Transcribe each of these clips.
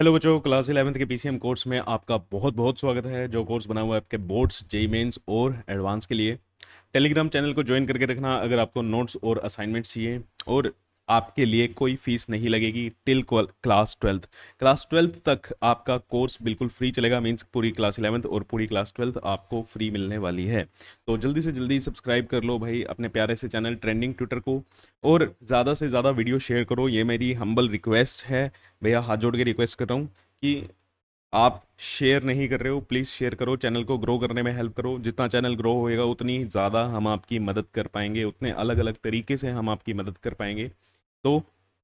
Hello बच्चों, class 11th के PCM course में आपका बहुत बहुत स्वागत है। जो कोर्स बना हुआ है आपके बोर्ड्स, जेई मेंस और एडवांस के लिए। टेलीग्राम चैनल को ज्वाइन करके रखना अगर आपको नोट्स और असाइनमेंट्स चाहिए। और आपके लिए कोई फीस नहीं लगेगी टिल क्लास ट्वेल्थ तक आपका कोर्स बिल्कुल फ्री चलेगा। मीन्स पूरी क्लास 11th और पूरी क्लास 12th आपको फ्री मिलने वाली है। तो जल्दी से जल्दी सब्सक्राइब कर लो भाई अपने प्यारे से चैनल ट्रेंडिंग ट्विटर को, और ज़्यादा से ज़्यादा वीडियो शेयर करो। ये मेरी हम्बल रिक्वेस्ट है भैया, हाथ जोड़ के रिक्वेस्ट कर रहा हूँ कि आप शेयर नहीं कर रहे हो, प्लीज़ शेयर करो, चैनल को ग्रो करने में हेल्प करो। जितना चैनल ग्रो होएगा उतनी ज़्यादा हम आपकी मदद कर पाएंगे, उतने अलग अलग तरीके से हम आपकी मदद कर पाएंगे। तो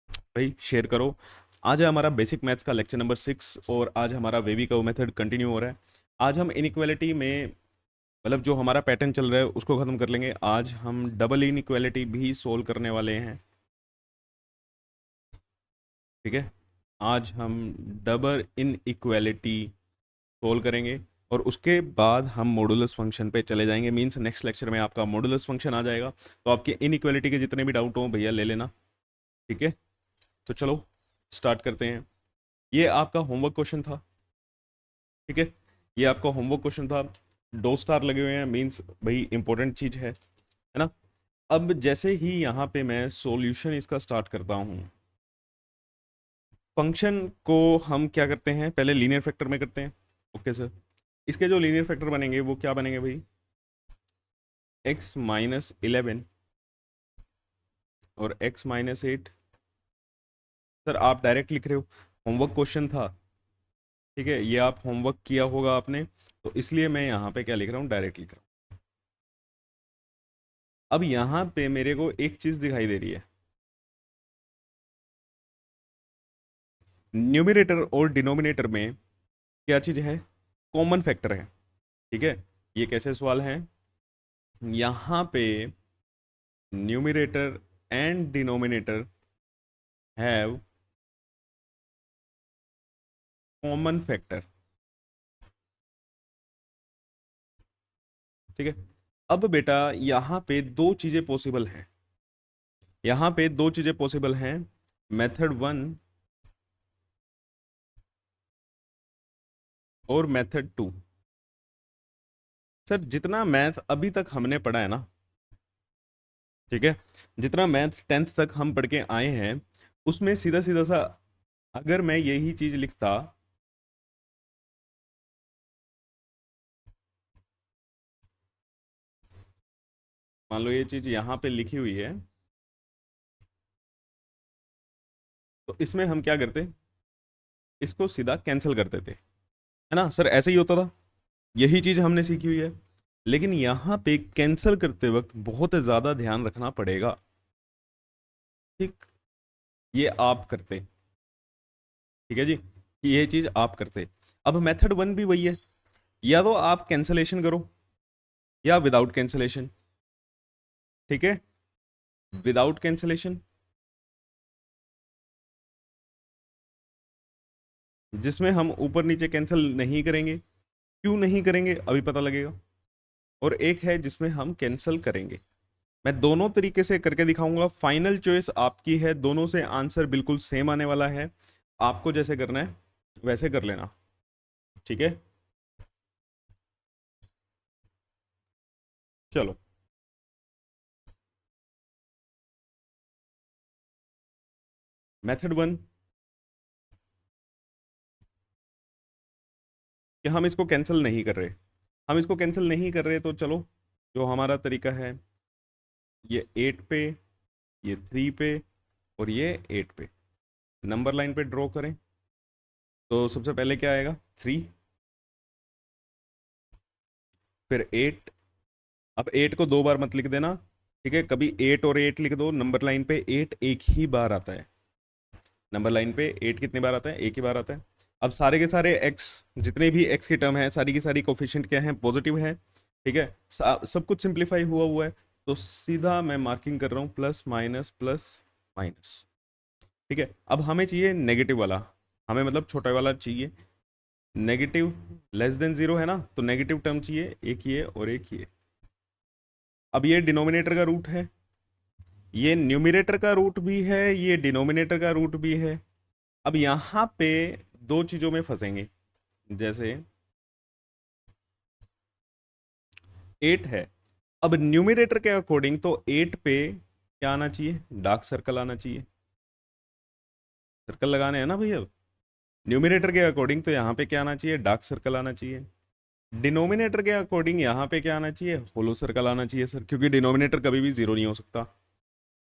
भाई शेयर करो। आज है हमारा बेसिक मैथ्स का लेक्चर नंबर 6 और आज हमारा वेवी कर्व मेथड कंटिन्यू हो रहा है। आज हम इनइक्वालिटी में, मतलब जो हमारा पैटर्न चल रहा है उसको ख़त्म कर लेंगे। आज हम डबल इनइक्वालिटी भी सोल्व करने वाले हैं। ठीक है, आज हम डबल इनइक्वालिटी सोल्व करेंगे और उसके बाद हम मॉडुलस फंक्शन पे चले जाएंगे। मींस नेक्स्ट लेक्चर में आपका मॉडुलस फंक्शन आ जाएगा। तो आपके इनइक्वालिटी के जितने भी डाउट हो भैया ले लेना। ठीक है, तो चलो स्टार्ट करते हैं। ये आपका होमवर्क क्वेश्चन था। ठीक है, ये आपका होमवर्क क्वेश्चन था। 2 स्टार लगे हुए हैं, मींस भाई इंपॉर्टेंट चीज़ है ना। अब जैसे ही यहाँ पे मैं सॉल्यूशन इसका स्टार्ट करता हूँ, फंक्शन को हम क्या करते हैं, पहले लीनियर फैक्टर में करते हैं। ओके सर, इसके जो लीनियर फैक्टर बनेंगे वो क्या बनेंगे भाई, x-11 और x-8। सर आप डायरेक्ट लिख रहे हो, होमवर्क क्वेश्चन था। ठीक है, ये आप होमवर्क किया होगा आपने, तो इसलिए मैं यहाँ पे क्या लिख रहा हूँ, डायरेक्ट लिख रहा हूँ। अब यहाँ पे मेरे को एक चीज़ दिखाई दे रही है, न्यूमरेटर और डिनोमिनेटर में क्या चीज़ है, कॉमन फैक्टर है। ठीक है, ये कैसे सवाल है, यहाँ पे numerator and denominator have common factor. ठीक है, अब बेटा यहाँ पे दो चीज़ें पॉसिबल हैं, यहाँ पे दो चीज़ें पॉसिबल हैं, मेथड 1 और मेथड 2। सर जितना मैथ अभी तक हमने पढ़ा है ना, ठीक है, जितना मैथ 10th तक हम पढ़ के आए हैं, उसमें सीधा सीधा सा अगर मैं यही चीज़ लिखता, मान लो ये चीज़ यहाँ पे लिखी हुई है, तो इसमें हम क्या करते, इसको सीधा कैंसिल कर देते, है ना। सर ऐसे ही होता था, यही चीज़ हमने सीखी हुई है। लेकिन यहाँ पे कैंसिल करते वक्त बहुत ज़्यादा ध्यान रखना पड़ेगा। ठीक, ये आप करते, ठीक है जी, कि ये चीज़ आप करते। अब मेथड 1 भी वही है, या तो आप कैंसलेशन करो या विदाउट कैंसलेशन। ठीक है, विदाउट कैंसलेशन, जिसमें हम ऊपर नीचे कैंसिल नहीं करेंगे। क्यों नहीं करेंगे अभी पता लगेगा। और एक है जिसमें हम कैंसिल करेंगे। मैं दोनों तरीके से करके दिखाऊंगा, फाइनल चॉइस आपकी है, दोनों से आंसर बिल्कुल सेम आने वाला है। आपको जैसे करना है वैसे कर लेना। ठीक है, चलो मेथड 1 कि हम इसको कैंसिल नहीं कर रहे, हम इसको कैंसिल नहीं कर रहे, तो चलो जो हमारा तरीका है, ये 8 पे, ये 3 पे और ये 8 पे नंबर लाइन पे ड्रॉ करें। तो सबसे पहले क्या आएगा, 3, फिर 8। अब 8 को 2 बार मत लिख देना, ठीक है, कभी 8 और 8 लिख दो। नंबर लाइन पे 8 एक ही बार आता है, नंबर लाइन पे 8 कितनी बार आता है, एक ही बार आता है। अब सारे के सारे एक्स, जितने भी एक्स की टर्म है, सारी की सारी कोफिशिएंट क्या है, पॉजिटिव है। ठीक है, सब कुछ सिंप्लीफाई हुआ हुआ है, तो सीधा मैं मार्किंग कर रहा हूँ प्लस माइनस प्लस माइनस। ठीक है, अब हमें चाहिए नेगेटिव वाला, हमें मतलब छोटा वाला चाहिए। नेगेटिव लेस देन 0 है ना, तो नेगेटिव टर्म चाहिए, एक ये और एक ये। अब ये डिनोमिनेटर का रूट है, ये न्यूमरेटर का रूट भी है, ये डिनोमिनेटर का रूट भी है। अब यहाँ पे दो चीजों में फंसेंगे। जैसे 8 है, अब न्यूमरेटर के अकॉर्डिंग तो 8 पे क्या आना चाहिए, डार्क सर्कल आना चाहिए। सर्कल लगाने हैं ना भैया। न्यूमरेटर के अकॉर्डिंग तो यहाँ पे क्या आना चाहिए, डार्क सर्कल आना चाहिए। डिनोमिनेटर के अकॉर्डिंग यहाँ पे क्या आना चाहिए, होलो सर्कल आना चाहिए सर, क्योंकि डिनोमिनेटर कभी भी जीरो नहीं हो सकता,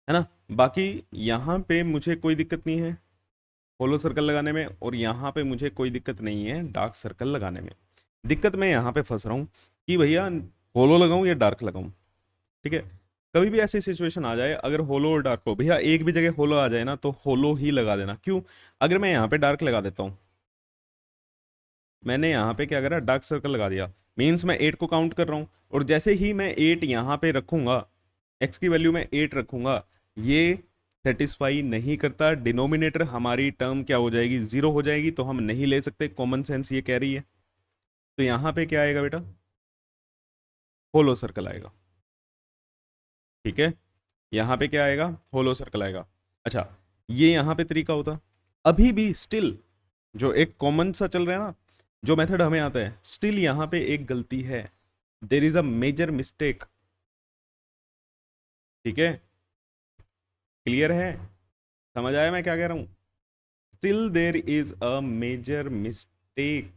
है ना। बाकी यहाँ पे मुझे कोई दिक्कत नहीं है होलो सर्कल लगाने में, और यहाँ पे मुझे कोई दिक्कत नहीं है डार्क सर्कल लगाने में। दिक्कत मैं यहाँ पे फंस रहा हूँ कि भैया होलो लगाऊं या डार्क लगाऊं। ठीक है, कभी भी ऐसी सिचुएशन आ जाए अगर होलो और डार्क हो, भैया एक भी जगह होलो आ जाए ना तो होलो ही लगा देना। क्यों, अगर मैं यहाँ पे डार्क लगा देता हूँ, मैंने यहाँ पे क्या करा, डार्क सर्कल लगा दिया, मीन्स मैं 8 को काउंट कर रहा हूँ, और जैसे ही मैं 8 यहाँ पे रखूंगा, एक्स की वैल्यू में 8 रखूंगा, ये सेटिस्फाई नहीं करता। डिनोमिनेटर हमारी टर्म क्या हो जाएगी, जीरो हो जाएगी, तो हम नहीं ले सकते, कॉमन सेंस ये कह रही है। तो यहाँ पे क्या आएगा बेटा, होलो सर्कल आएगा। ठीक है, यहाँ पे क्या आएगा, होलो सर्कल आएगा। अच्छा, ये यहाँ पे तरीका होता, अभी भी स्टिल जो एक कॉमन सा चल रहा है ना, जो मेथड हमें आता है, स्टिल यहाँ पे एक गलती है, there is a major mistake. ठीक है, क्लियर है, समझ आया मैं क्या कह रहा हूं। Still there is a major mistake,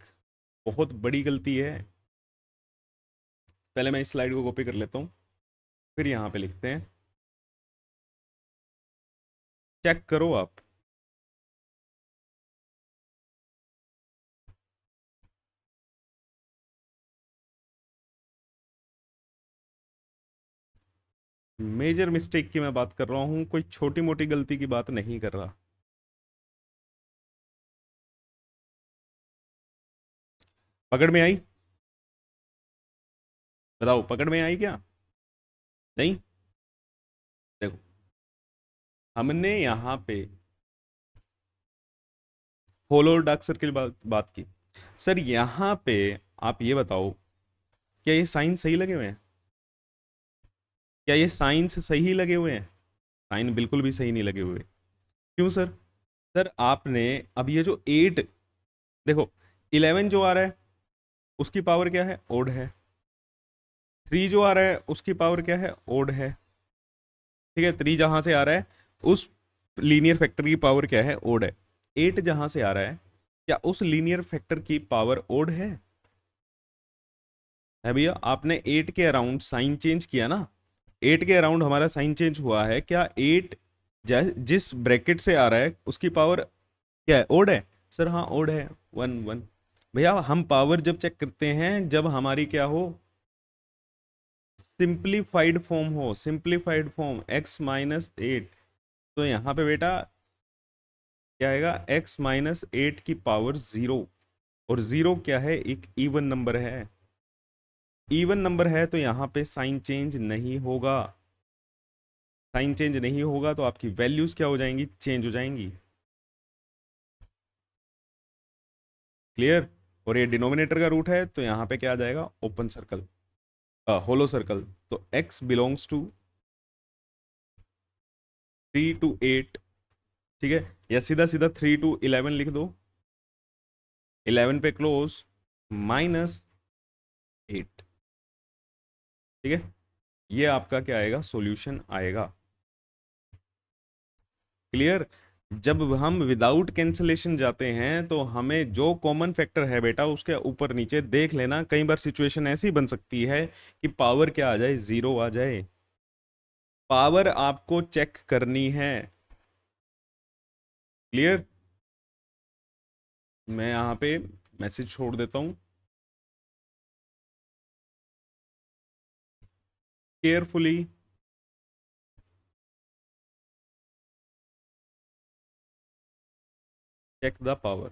बहुत बड़ी गलती है। पहले मैं इस स्लाइड को कॉपी कर लेता हूं, फिर यहां पे लिखते हैं, चेक करो आप। मेजर मिस्टेक की मैं बात कर रहा हूं, कोई छोटी मोटी गलती की बात नहीं कर रहा। पकड़ में आई, बताओ पकड़ में आई क्या, नहीं। देखो, हमने यहाँ पे होलो और डार्क सर्किल बात की, सर यहाँ पे आप ये बताओ, क्या ये साइन सही लगे हुए हैं, क्या ये साइंस सही लगे हुए हैं, साइन बिल्कुल भी सही नहीं लगे हुए। क्यों सर, सर आपने अब ये जो 8, देखो 11 जो आ रहा है उसकी पावर क्या है, ओड है। 3 जो आ रहा है उसकी पावर क्या है, ओड है। ठीक है, 3 जहां से आ रहा है उस लीनियर फैक्टर की पावर क्या है, ओड है। 8 जहां से आ रहा है, क्या उस लीनियर फैक्टर की पावर ओड है भैया। आपने 8 के अराउंड साइन चेंज किया ना, 8 के अराउंड हमारा साइन चेंज हुआ है, क्या 8 जिस ब्रैकेट से आ रहा है उसकी पावर क्या है, ओड है। सर हाँ ओड है, 1 1। भैया हम पावर जब चेक करते हैं जब हमारी क्या हो, सिंप्लीफाइड फॉर्म हो, सिंप्लीफाइड फॉर्म x-8। तो यहाँ पे बेटा क्या आएगा, x-8 की पावर 0, और 0 क्या है, एक इवन नंबर है। इवन नंबर है तो यहाँ पे साइन चेंज नहीं होगा, साइन चेंज नहीं होगा तो आपकी वैल्यूज क्या हो जाएंगी, चेंज हो जाएंगी। क्लियर, और ये डिनोमिनेटर का रूट है तो यहाँ पे क्या आ जाएगा, ओपन सर्कल, होलो सर्कल। तो x बिलोंग्स टू 3 to 8। ठीक है, या सीधा सीधा 3 to 11 लिख दो, 11 पे क्लोज, -8। ठीक है, ये आपका क्या आएगा, सॉल्यूशन आएगा। क्लियर, जब हम विदाउट कैंसलेशन जाते हैं तो हमें जो कॉमन फैक्टर है बेटा उसके ऊपर नीचे देख लेना, कई बार सिचुएशन ऐसी बन सकती है कि पावर क्या आ जाए, जीरो आ जाए। पावर आपको चेक करनी है। क्लियर, मैं यहाँ पे मैसेज छोड़ देता हूँ, केयरफुली चेक द पावर।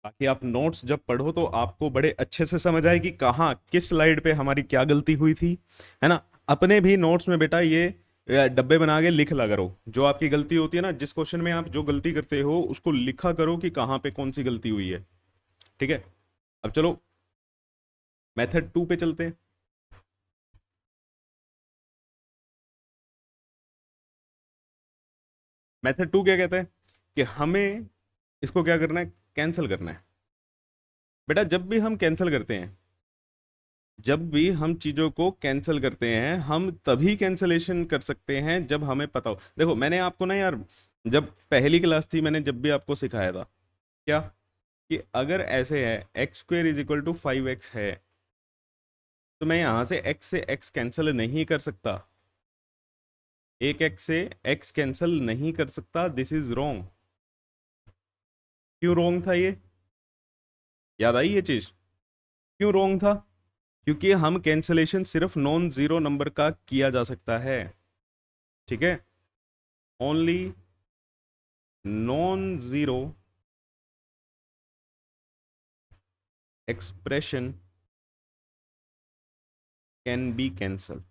ताकि आप नोट्स जब पढ़ो तो आपको बड़े अच्छे से समझ आए कि कहाँ किस स्लाइड पे हमारी क्या गलती हुई थी, है ना। अपने भी नोट्स में बेटा ये डब्बे बना के लिख ला करो, जो आपकी गलती होती है ना, जिस क्वेश्चन में आप जो गलती करते हो उसको लिखा करो कि कहाँ पे कौन सी गलती हुई है। ठीक है, अब चलो मेथड 2 पे चलते हैं। मेथड टू क्या कहता है कि हमें इसको क्या करना है, कैंसिल करना है। बेटा जब भी हम कैंसिल करते हैं, जब भी हम चीजों को कैंसिल करते हैं, हम तभी कैंसलेशन कर सकते हैं जब हमें पता हो। देखो मैंने आपको ना यार, जब पहली क्लास थी मैंने जब भी आपको सिखाया था क्या, कि अगर ऐसे है x square is equal to 5x है, तो मैं यहां से x से x कैंसिल नहीं कर सकता, एक x से x कैंसिल नहीं कर सकता। This is wrong. क्यों रॉन्ग था ये, याद आई ये चीज, क्यों रॉन्ग था? क्योंकि हम कैंसलेशन सिर्फ नॉन जीरो नंबर का किया जा सकता है, ठीक है, only non zero expression can be cancel.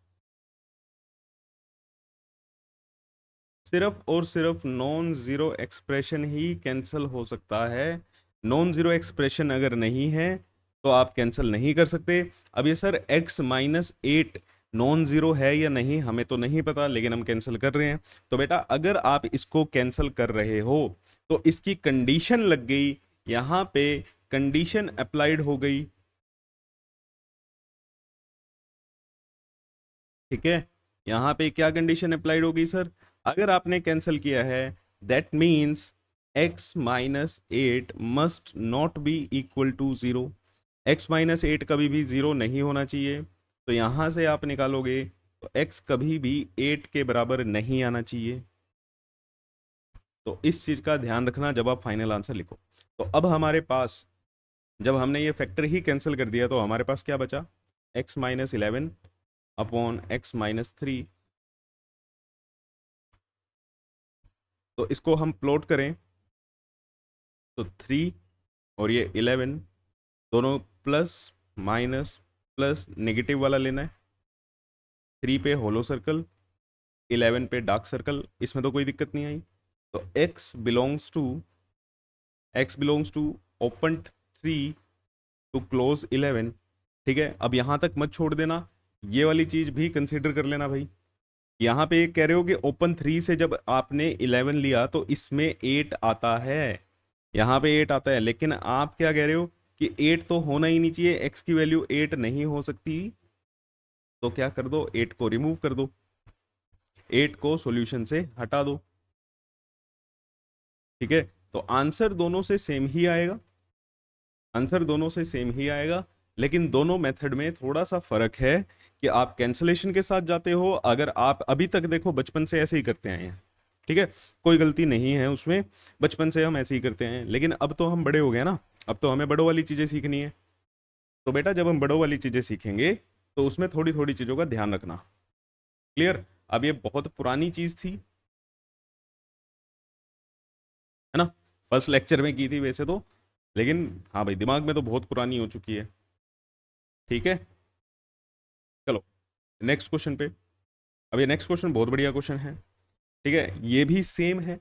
सिर्फ और सिर्फ नॉन जीरो एक्सप्रेशन ही कैंसिल हो सकता है। नॉन जीरो एक्सप्रेशन अगर नहीं है तो आप कैंसिल नहीं कर सकते। अब ये सर x-8 नॉन जीरो है या नहीं हमें तो नहीं पता, लेकिन हम कैंसिल कर रहे हैं। तो बेटा अगर आप इसको कैंसिल कर रहे हो तो इसकी कंडीशन लग गई, यहां पे कंडीशन अप्लाइड हो गई, ठीक है। यहां पे क्या कंडीशन अप्लाइड होगी सर, अगर आपने कैंसिल किया है that means x-8 must not be equal to zero. x-8 कभी भी जीरो नहीं होना चाहिए, तो यहां से आप निकालोगे तो x कभी भी 8 के बराबर नहीं आना चाहिए। तो इस चीज का ध्यान रखना जब आप फाइनल आंसर लिखो। तो अब हमारे पास, जब हमने ये फैक्टर ही कैंसिल कर दिया तो हमारे पास क्या बचा, x-11 अपॉन x-3। तो इसको हम प्लॉट करें तो 3 और ये 11 दोनों प्लस माइनस प्लस नेगेटिव वाला लेना है। 3 पे होलो सर्कल, 11 पे डार्क सर्कल, इसमें तो कोई दिक्कत नहीं आई। तो x belongs to open 3 to close 11, ठीक है। अब यहाँ तक मत छोड़ देना, ये वाली चीज भी कंसिडर कर लेना भाई। यहाँ पे कह रहे हो कि ओपन 3 से जब आपने 11 लिया तो इसमें 8 आता है, यहाँ पे 8 आता है, लेकिन आप क्या कह रहे हो कि 8 तो होना ही नहीं चाहिए, x की वैल्यू 8 नहीं हो सकती। तो क्या कर दो, 8 को रिमूव कर दो, 8 को सॉल्यूशन से हटा दो, ठीक है। तो आंसर दोनों से सेम ही आएगा, आंसर दोनों से सेम ही आएगा, लेकिन दोनों मेथड में थोड़ा सा फर्क है कि आप कैंसलेशन के साथ जाते हो। अगर आप अभी तक देखो बचपन से ऐसे ही करते आए हैं, ठीक है, कोई गलती नहीं है उसमें, बचपन से हम ऐसे ही करते हैं, लेकिन अब तो हम बड़े हो गए ना, अब तो हमें बड़ों वाली चीज़ें सीखनी है। तो बेटा जब हम बड़ों वाली चीज़ें सीखेंगे तो उसमें थोड़ी थोड़ी चीज़ों का ध्यान रखना, क्लियर। अब ये बहुत पुरानी चीज़ थी, है ना, फर्स्ट लेक्चर में की थी वैसे तो, लेकिन हाँ भाई दिमाग में तो बहुत पुरानी हो चुकी है, ठीक है। चलो नेक्स्ट क्वेश्चन पे। अब ये नेक्स्ट क्वेश्चन बहुत बढ़िया क्वेश्चन है, ठीक है, ये भी सेम है,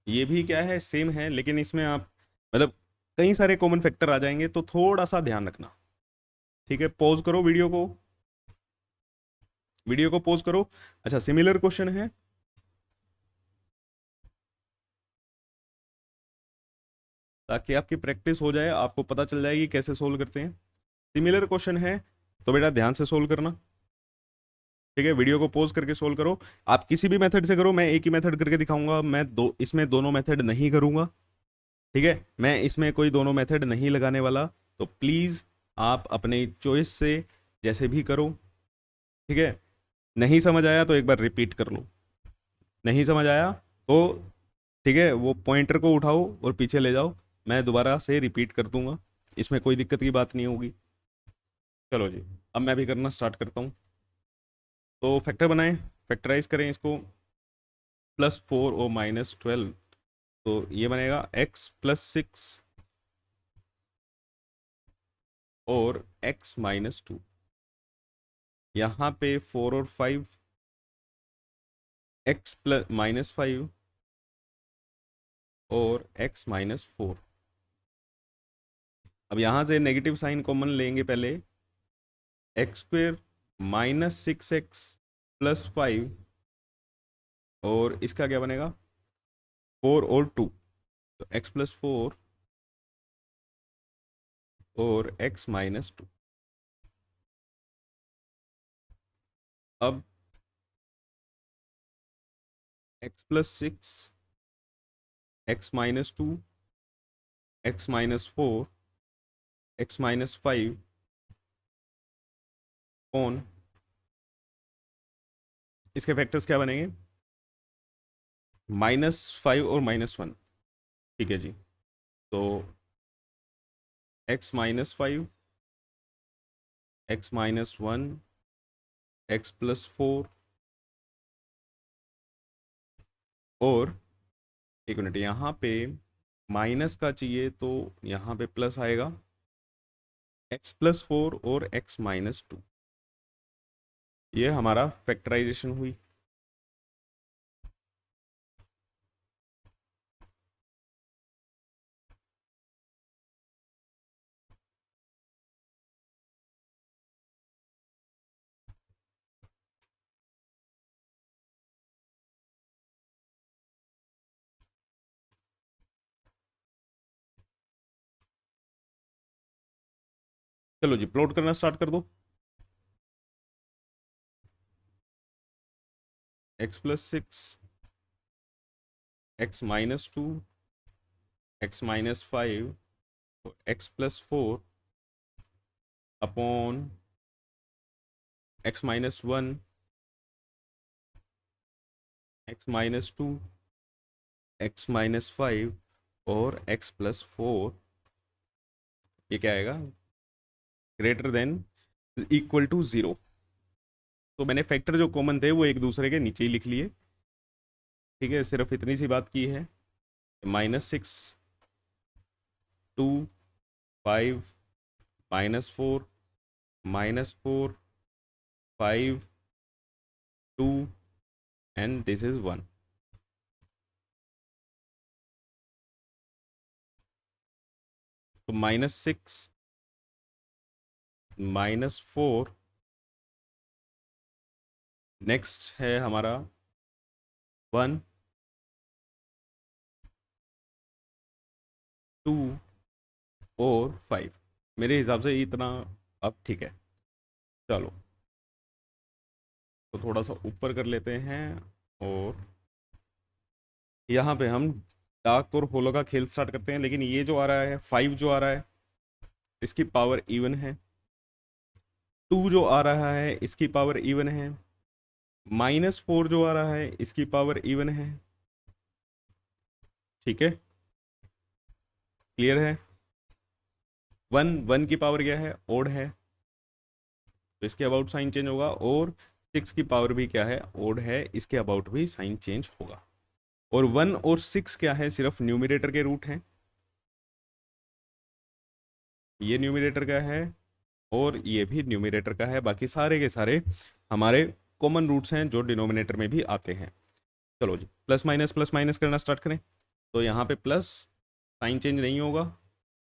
ये भी क्या है, सेम है, लेकिन इसमें आप मतलब कई सारे कॉमन फैक्टर आ जाएंगे, तो थोड़ा सा ध्यान रखना, ठीक है। पॉज करो वीडियो को, वीडियो को पॉज करो। अच्छा सिमिलर क्वेश्चन है, ताकि आपकी प्रैक्टिस हो जाए, आपको पता चल जाएगी कैसे सोल्व करते हैं। सिमिलर क्वेश्चन है तो बेटा ध्यान से सोल्व करना, ठीक है, वीडियो को पॉज करके सोल्व करो। आप किसी भी मेथड से करो, मैं एक ही मेथड करके दिखाऊंगा, मैं दो इसमें दोनों मेथड नहीं करूंगा, ठीक है, मैं इसमें कोई दोनों मेथड नहीं लगाने वाला। तो प्लीज़ आप अपने चॉइस से जैसे भी करो, ठीक है। नहीं समझ आया तो एक बार रिपीट कर लो, नहीं समझ आया तो ठीक है वो पॉइंटर को उठाओ और पीछे ले जाओ, मैं दोबारा से रिपीट कर दूंगा, इसमें कोई दिक्कत की बात नहीं होगी। चलो जी, अब मैं भी करना स्टार्ट करता हूँ। तो फैक्टर बनाएं, फैक्टराइज करें इसको, +4 और -12, तो ये बनेगा x+6 और x-2। यहाँ पे 4 और 5, x+-5 और x-4। अब यहाँ से नेगेटिव साइन कॉमन लेंगे पहले, x² -6x +5 और इसका क्या बनेगा, 4 और 2, तो x+4 और x-2। अब x+6, x-2, x-4, x-5 on, इसके फैक्टर्स क्या बनेंगे, -5 और -1। ठीक है जी, तो x-5, x-1, x+4 और एक मिनट, यहाँ पे माइनस का चाहिए तो यहाँ पे प्लस आएगा, x+4 और x-2। ये हमारा फैक्टराइजेशन हुई। चलो जी, प्लॉट करना स्टार्ट कर दो। x+6, x-2, x-5 और x+4 upon x-1, x-2, x-5 और x+4, ये क्या आएगा, ग्रेटर देन इक्वल टू 0। तो मैंने फैक्टर जो कॉमन थे वो एक दूसरे के नीचे ही लिख लिए। ठीक है, सिर्फ इतनी सी बात की है, -6, 2, 5, -4, -4, 5, 2 एंड दिस इज 1। तो -6, -4, नेक्स्ट है हमारा 1, 2 और 5। मेरे हिसाब से इतना अब ठीक है। चलो, तो थोड़ा सा ऊपर कर लेते हैं और यहाँ पे हम डार्क और होलो का खेल स्टार्ट करते हैं। लेकिन ये जो आ रहा है 5 जो आ रहा है, इसकी पावर इवन है। 2 जो आ रहा है इसकी पावर इवन है। -4 जो आ रहा है इसकी पावर इवन है। ठीक है, क्लियर है। 1 की पावर क्या है, ओड है, तो इसके अबाउट साइन चेंज होगा। और 6 की पावर भी क्या है, ओड है, इसके अबाउट भी साइन चेंज होगा। और 1 और 6 क्या है, सिर्फ न्यूमिनेटर के रूट हैं। ये न्यूमिनेटर का है और ये भी न्यूमिनेटर का है। बाकी सारे के सारे हमारे कॉमन रूट्स हैं जो डिनोमिनेटर में भी आते हैं। चलो जी, प्लस माइनस करना स्टार्ट करें। तो यहाँ पे प्लस, साइन चेंज नहीं होगा,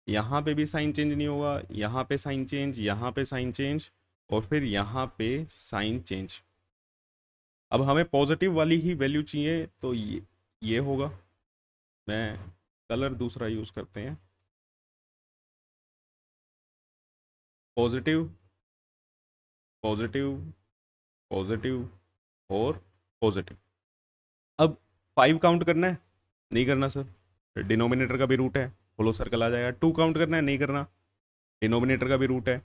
यहाँ पे भी साइन चेंज नहीं होगा, यहाँ पे साइन चेंज, यहाँ पे साइन चेंज और फिर यहाँ पे साइन चेंज। अब हमें पॉजिटिव वाली ही वैल्यू चाहिए, तो ये होगा। मैं कलर दूसरा यूज़ करते हैं, पॉजिटिव, पॉजिटिव, पॉजिटिव और पॉजिटिव। अब 5 काउंट करना है, नहीं करना सर, डिनोमिनेटर का भी रूट है, होलो सर्कल आ जाएगा। 2 काउंट करना है, नहीं करना, डिनोमिनेटर का भी रूट है।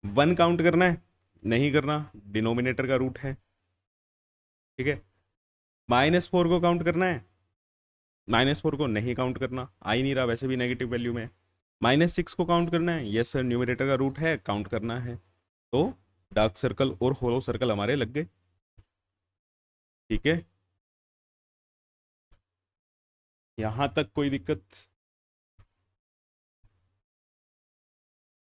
1 काउंट करना है, नहीं करना, डिनोमिनेटर का रूट है। ठीक है, -4 को काउंट करना है, -4 को नहीं काउंट करना, आ ही नहीं रहा वैसे भी नेगेटिव वैल्यू में। -6 को काउंट करना है, यस सर, न्यूमिनेटर का रूट है, काउंट करना है। तो डार्क सर्कल और होलो सर्कल हमारे लग गए। ठीक है, यहां तक कोई दिक्कत,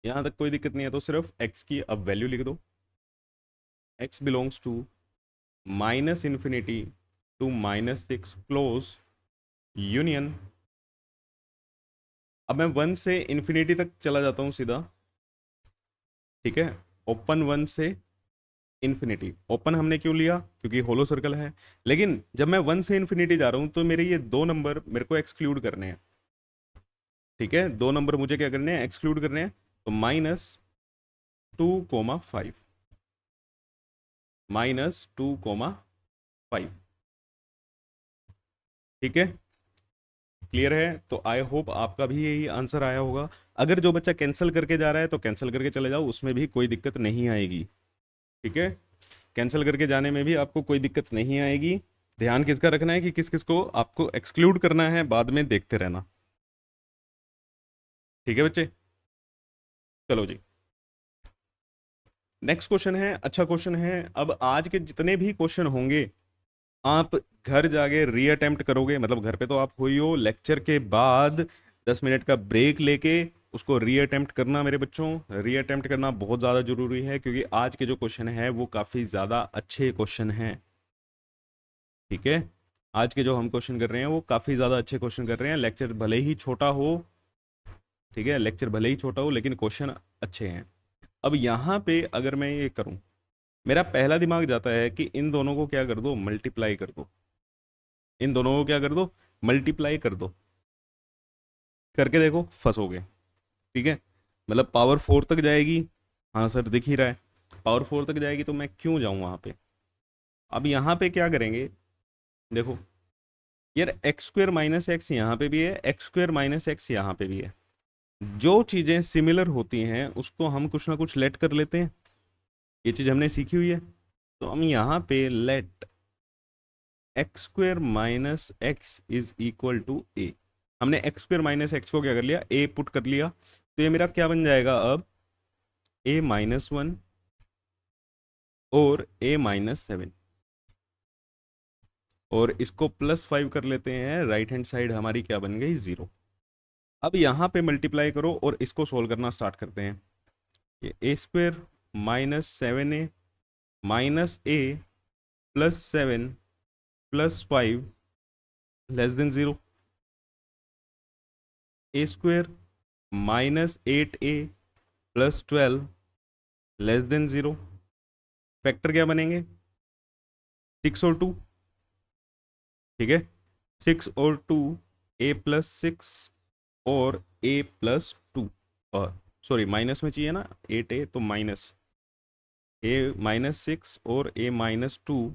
यहां तक कोई दिक्कत नहीं है। तो सिर्फ x की अब वैल्यू लिख दो, x belongs to -∞ to -6 close union. अब मैं 1 से इन्फिनिटी तक चला जाता हूं सीधा। ठीक है, ओपन 1 से इन्फिनिटी। ओपन हमने क्यों लिया? क्योंकि होलो सर्कल है। लेकिन जब मैं 1 से इन्फिनिटी जा रहा हूं तो मेरे ये दो नंबर मेरे को एक्सक्लूड करने हैं। ठीक है, दो नंबर मुझे क्या करने हैं? एक्सक्लूड करने हैं। तो -2,5, -2,5। ठीक है, क्लियर है? तो आई होप आपका भी यही आंसर आया होगा। अगर जो बच्चा कैंसिल करके जा रहा है तो कैंसिल करके चले जाओ, उसमें भी कोई दिक्कत नहीं आएगी। ठीक है, कैंसिल करके जाने में भी आपको कोई दिक्कत नहीं आएगी। ध्यान किसका रखना है कि किस किस को आपको एक्सक्लूड करना है, बाद में देखते रहना। ठीक है बच्चे, चलो जी। नेक्स्ट क्वेश्चन है, अच्छा क्वेश्चन है। अब आज के जितने भी क्वेश्चन होंगे आप घर जाके री अटेम्प्ट करोगे, मतलब घर पे तो आप हो ही हो, लेक्चर के बाद 10 मिनट का ब्रेक लेके उसको री अटेम्प्ट करना मेरे बच्चों। री अटेम्प्ट करना बहुत ज़्यादा जरूरी है, क्योंकि आज के जो क्वेश्चन है वो काफ़ी ज़्यादा अच्छे क्वेश्चन हैं। ठीक है, आज के जो हम क्वेश्चन कर रहे हैं वो काफ़ी ज़्यादा अच्छे क्वेश्चन कर रहे हैं। लेक्चर भले ही छोटा हो, ठीक है, लेक्चर भले ही छोटा हो लेकिन क्वेश्चन अच्छे हैं। अब यहाँ पे अगर मैं ये करूँ, मेरा पहला दिमाग जाता है कि इन दोनों को क्या कर दो? मल्टीप्लाई कर दो। इन दोनों को क्या कर दो? मल्टीप्लाई कर दो। करके देखो, फंसोगे। ठीक है, मतलब पावर 4 तक जाएगी। हाँ सर, दिख ही रहा है। पावर 4 तक जाएगी तो मैं क्यों जाऊँ वहाँ पे? अब यहाँ पे क्या करेंगे? देखो यार, एक्स स्क्वेयर माइनस एक्स यहाँ पे भी है, एक्स स्क्वेयर माइनस एक्स यहाँ पे भी है। जो चीज़ें सिमिलर होती हैं उसको हम कुछ ना कुछ लेट कर लेते हैं। ये चीज़ हमने सीखी हुई है। तो हम यहाँ पे let x square minus x is equal to a. हमने एक्स स्क्वेयर माइनस एक्स को क्या कर लिया? ए पुट कर लिया। तो ये मेरा क्या बन जाएगा अब? a-1 और a-7। और इसको +5 कर लेते हैं, राइट हैंड साइड हमारी क्या बन गई? 0। अब यहाँ पे मल्टीप्लाई करो और इसको सोल्व करना स्टार्ट करते हैं। ये a² -7a -a +7 +5 <0। a² -8a +12 <0। Factor क्या बनेंगे? 6 और 2। ठीक है, 6 और 2, a+6 और a+2। और सॉरी, माइनस में चाहिए ना, 8a तो माइनस a-6 और a-2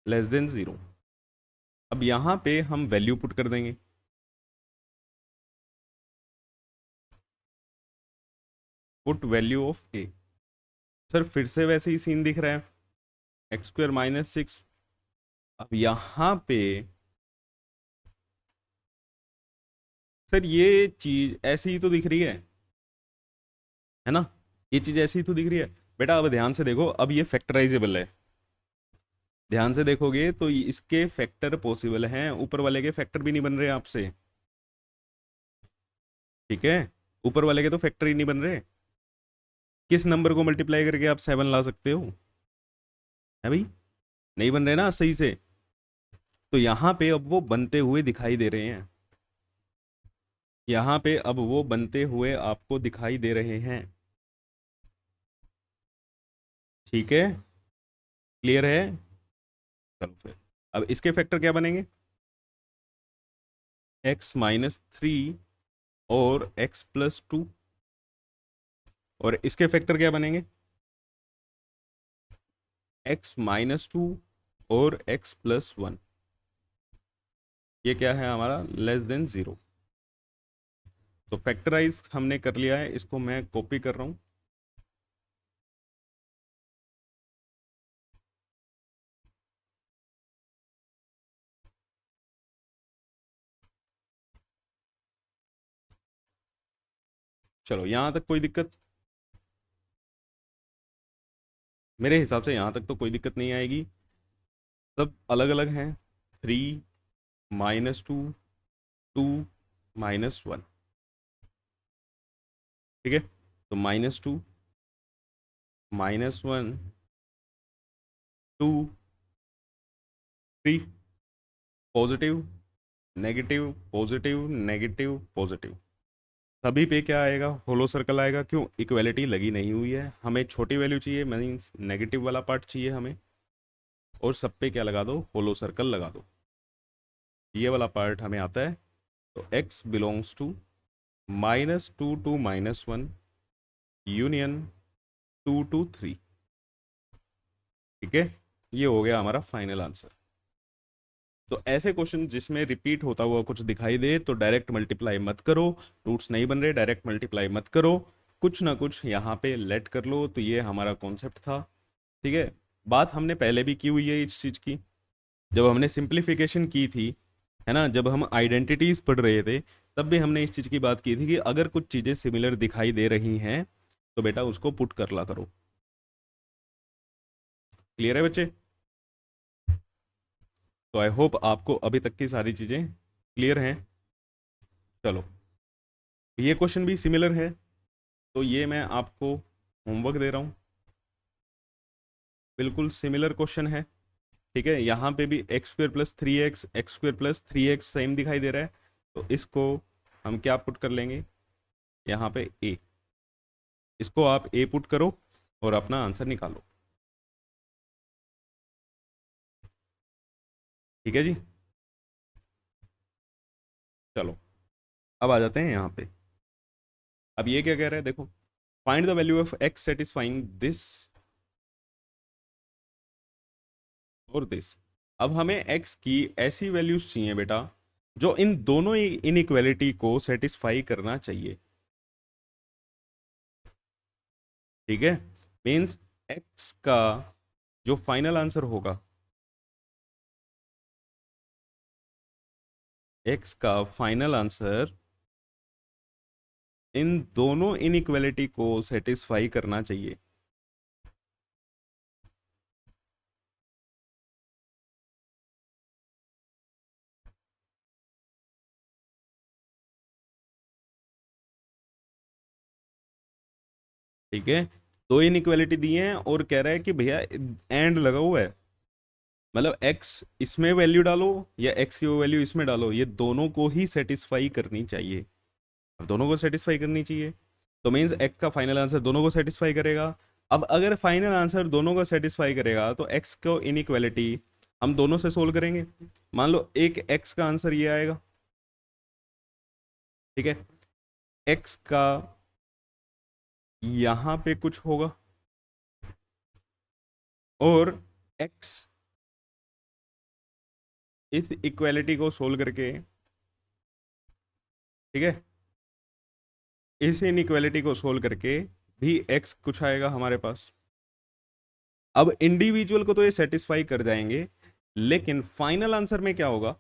<0। अब यहाँ पे हम वैल्यू पुट कर देंगे। Put value of a। Sir फिर से वैसे ही सीन दिख रहा है, x² -6। अब यहाँ पे सर ये चीज ऐसी ही तो दिख रही है ना? ये चीज ऐसी ही तो दिख रही है बेटा। अब ध्यान से देखो, अब ये फैक्टराइजेबल है। ध्यान से देखोगे तो इसके फैक्टर पॉसिबल हैं, ऊपर वाले के फैक्टर भी नहीं बन रहे आपसे। ठीक है, ऊपर वाले के तो फैक्टर ही नहीं बन रहे। किस नंबर को मल्टीप्लाई करके आप 7 ला सकते हो? है भाई, नहीं बन रहे ना सही से। तो यहाँ पे अब वो बनते हुए दिखाई दे रहे हैं। यहाँ पे अब वो बनते हुए आपको दिखाई दे रहे हैं। ठीक है, क्लियर है? चलो फिर, अब इसके फैक्टर क्या बनेंगे? x-3 और x+2। और इसके फैक्टर क्या बनेंगे? x-2 और x+1। ये क्या है हमारा? <0। तो फैक्टराइज हमने कर लिया है, इसको मैं कॉपी कर रहा हूं। चलो, यहां तक कोई दिक्कत? मेरे हिसाब से यहां तक तो कोई दिक्कत नहीं आएगी। सब अलग अलग हैं। 3 -2 2 -1। ठीक है, तो -2 -1 2 3, positive negative positive negative positive. सभी पे क्या आएगा, होलो सर्कल आएगा। क्यों, इक्वलिटी लगी नहीं हुई है, हमें छोटी वैल्यू चाहिए, मीन्स नेगेटिव वाला पार्ट चाहिए हमें। और सब पे क्या लगा दो, होलो सर्कल लगा दो। ये वाला पार्ट हमें आता है। तो x belongs to -2 to -1 union 2 to 3। ठीक है, ये हो गया हमारा फाइनल आंसर। तो ऐसे क्वेश्चन जिसमें रिपीट होता हुआ कुछ दिखाई दे तो डायरेक्ट मल्टीप्लाई मत करो। रूट्स नहीं बन रहे, डायरेक्ट मल्टीप्लाई मत करो, कुछ ना कुछ यहाँ पे लेट कर लो। तो ये हमारा कॉन्सेप्ट था। ठीक है, बात हमने पहले भी की हुई है इस चीज़ की, जब हमने सिंप्लीफिकेशन की थी, है ना, जब हम आइडेंटिटीज पढ़ रहे थे, तब भी हमने इस चीज़ की बात की थी कि अगर कुछ चीज़ें सिमिलर दिखाई दे रही हैं तो बेटा उसको पुट कर ला करो। क्लियर है बच्चे? तो आई होप आपको अभी तक की सारी चीज़ें क्लियर हैं। चलो, ये क्वेश्चन भी सिमिलर है, तो ये मैं आपको होमवर्क दे रहा हूँ। बिल्कुल सिमिलर क्वेश्चन है। ठीक है, यहाँ पे भी x² + 3x x² + 3x same दिखाई दे रहा है, तो इसको हम क्या पुट कर लेंगे, यहाँ पे a। इसको आप a पुट करो और अपना आंसर निकालो। ठीक है जी, चलो अब आ जाते हैं यहाँ पे। अब ये क्या कह रहा है, देखो, find the value of x satisfying this और दिस। अब हमें x की ऐसी वैल्यूज चाहिए बेटा जो इन दोनों इनइक्वालिटी को सेटिस्फाई करना चाहिए। ठीक है, मीन्स x का जो फाइनल आंसर होगा, x का फाइनल आंसर इन दोनों इनइक्वालिटी को सेटिस्फाई करना चाहिए। ठीक है, दो इनइक्वालिटी दी हैं और कह रहा है कि भैया एंड लगा हुआ है, मतलब x इसमें वैल्यू डालो या x की वो वैल्यू इसमें डालो, ये दोनों को ही सेटिस्फाई करनी चाहिए। अब दोनों को सेटिस्फाई करनी चाहिए तो मीन्स x का फाइनल आंसर दोनों को सेटिस्फाई करेगा। अब अगर फाइनल आंसर दोनों को सेटिस्फाई करेगा तो x को इनइक्वालिटी हम दोनों से सोल्व करेंगे। मान लो एक x का आंसर ये आएगा। ठीक है, x का यहां पे कुछ होगा और x इस इक्वालिटी को सोल्व करके, ठीक है, इस इनइक्वालिटी को सोल्व करके भी x कुछ आएगा हमारे पास। अब इंडिविजुअल को तो ये सेटिस्फाई कर जाएंगे, लेकिन फाइनल आंसर में क्या होगा,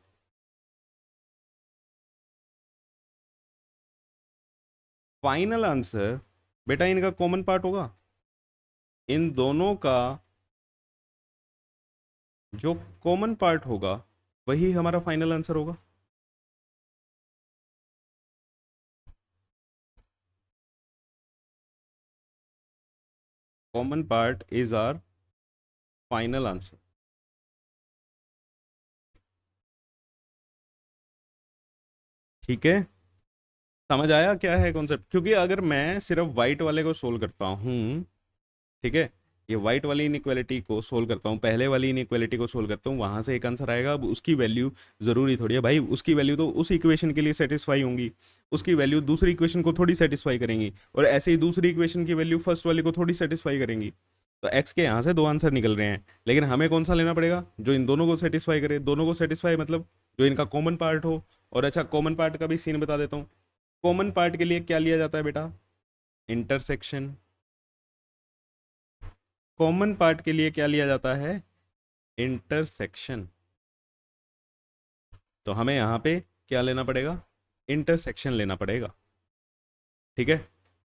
फाइनल आंसर बेटा इनका कॉमन पार्ट होगा। इन दोनों का जो कॉमन पार्ट होगा वही हमारा फाइनल आंसर होगा। Common part is our final answer. ठीक है, समझ आया क्या है कॉन्सेप्ट? क्योंकि अगर मैं सिर्फ वाइट वाले को सोल्व करता हूँ, ठीक है, ये वाइट वाली इनइक्वालिटी को सोल्व करता हूँ, पहले वाली इनइक्वालिटी को सोल्व करता हूँ, वहां से एक आंसर आएगा। अब उसकी वैल्यू जरूरी थोड़ी है भाई, उसकी वैल्यू तो उस इक्वेशन के लिए सेटिस्फाई होंगी, उसकी वैल्यू दूसरी इक्वेशन को थोड़ी सेटिस्फाई करेंगी, और ऐसे ही दूसरी इक्वेशन की वैल्यू फर्स्ट वाली को थोड़ी सेटिस्फाई करेंगी। तो एक्स के यहाँ से दो आंसर निकल रहे हैं, लेकिन हमें कौन सा लेना पड़ेगा, जो इन दोनों को सेटिस्फाई करे। दोनों को सेटिस्फाई मतलब जो इनका कॉमन पार्ट हो। और अच्छा, कॉमन पार्ट का भी सीन बता देता हूँ। कॉमन पार्ट के लिए क्या लिया जाता है बेटा, इंटरसेक्शन। कॉमन पार्ट के लिए क्या लिया जाता है, इंटरसेक्शन। तो हमें यहाँ पे क्या लेना पड़ेगा, इंटरसेक्शन लेना पड़ेगा। ठीक है,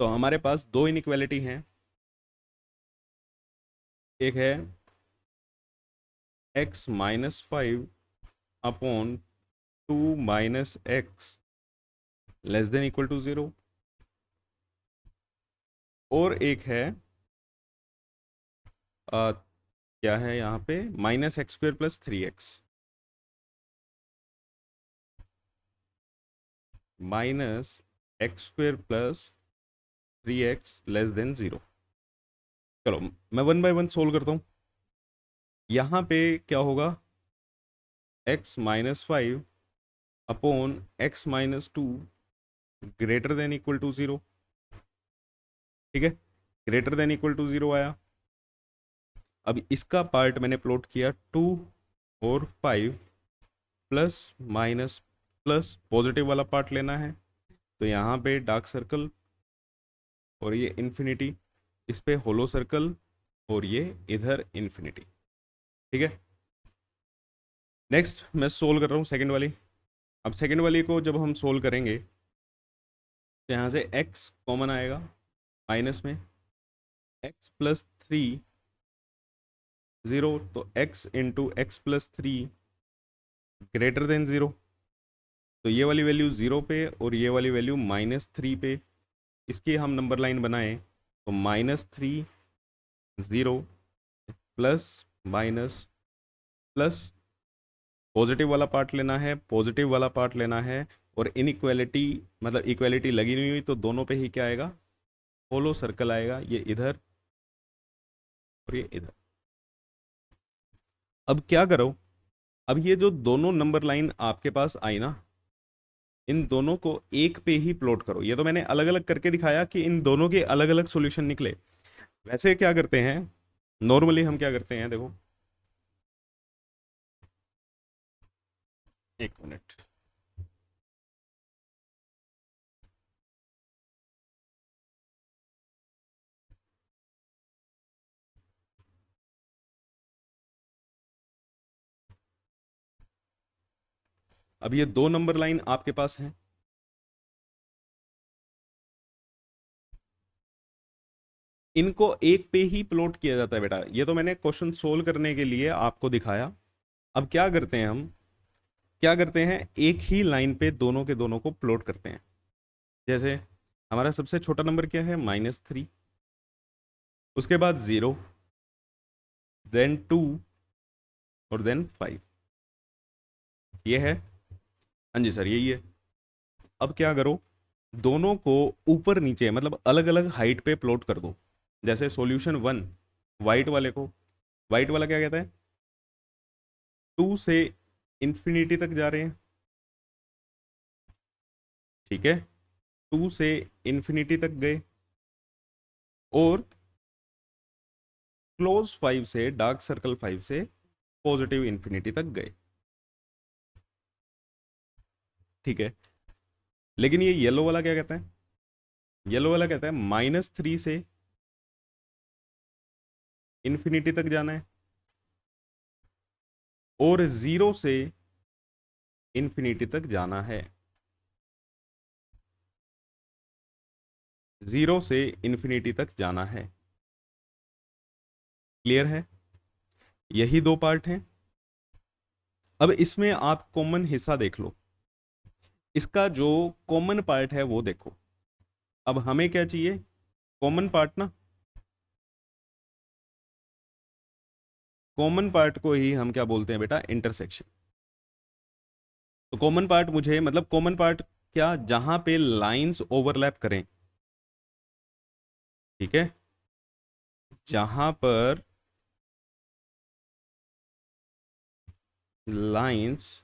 तो हमारे पास दो इनइक्वालिटी हैं। एक है x-5/2 - x <0 और एक है क्या है यहाँ पे, -x² + 3x x square plus 3x less than 0। चलो मैं वन बाय वन सोल्व करता हूँ। यहाँ पे क्या होगा, x-5 upon x-2 greater than equal to 0। ठीक है, ग्रेटर देन इक्वल टू 0 आया। अब इसका पार्ट मैंने प्लॉट किया 2 और 5 प्लस माइनस प्लस पॉजिटिव वाला पार्ट लेना है, तो यहाँ पे डार्क सर्कल और ये इन्फिनिटी, इस पे होलो सर्कल और ये इधर इन्फिनिटी। ठीक है, नेक्स्ट मैं सोल्व कर रहा हूँ सेकंड वाली। अब सेकंड वाली को जब हम सोल्व करेंगे तो यहाँ से x कॉमन आएगा माइनस में, x प्लस 3 0, तो x into x plus 3 greater than 0। तो ये वाली वैल्यू 0 पे और ये वाली वैल्यू -3 पे, इसकी हम नंबर लाइन बनाएं तो -3 0 प्लस माइनस प्लस पॉजिटिव वाला पार्ट लेना है, पॉजिटिव वाला पार्ट लेना है, और इनइक्वालिटी मतलब इक्वालिटी लगी नहीं हुई तो दोनों पे ही क्या आएगा, होलो सर्कल आएगा, ये इधर और ये इधर। अब क्या करो, अब ये जो दोनों नंबर लाइन आपके पास आई ना, इन दोनों को एक पे ही प्लॉट करो। ये तो मैंने अलग अलग करके दिखाया कि इन दोनों के अलग अलग सॉल्यूशन निकले। वैसे क्या करते हैं, नॉर्मली हम क्या करते हैं, देखो एक मिनट, अब ये दो नंबर लाइन आपके पास है, इनको एक पे ही प्लॉट किया जाता है बेटा। ये तो मैंने क्वेश्चन सोल्व करने के लिए आपको दिखाया। अब क्या करते हैं हम, क्या करते हैं, एक ही लाइन पे दोनों के दोनों को प्लॉट करते हैं। जैसे हमारा सबसे छोटा नंबर क्या है, -3, उसके बाद 0, देन 2 और देन 5। ये है, हाँ जी सर यही है। अब क्या करो, दोनों को ऊपर नीचे मतलब अलग अलग हाइट पे प्लॉट कर दो। जैसे सॉल्यूशन 1 वाइट वाले को, वाइट वाला क्या कहता है, 2 से इन्फिनिटी तक जा रहे हैं। ठीक है, 2 से इन्फिनिटी तक गए, और क्लोज 5 से डार्क सर्कल 5 से पॉजिटिव इन्फिनिटी तक गए। ठीक है, लेकिन ये येलो वाला क्या कहता है, येलो वाला कहता है -3 से इन्फिनिटी तक जाना है, और 0 से इन्फिनिटी तक जाना है। 0 से इन्फिनिटी तक जाना है। क्लियर है, यही दो पार्ट हैं। अब इसमें आप कॉमन हिस्सा देख लो, इसका जो कॉमन पार्ट है वो देखो। अब हमें क्या चाहिए, कॉमन पार्ट ना, कॉमन पार्ट को ही हम क्या बोलते हैं बेटा, इंटरसेक्शन। तो कॉमन पार्ट मुझे मतलब कॉमन पार्ट क्या, जहां पे लाइंस ओवरलैप करें। ठीक है, जहां पर लाइंस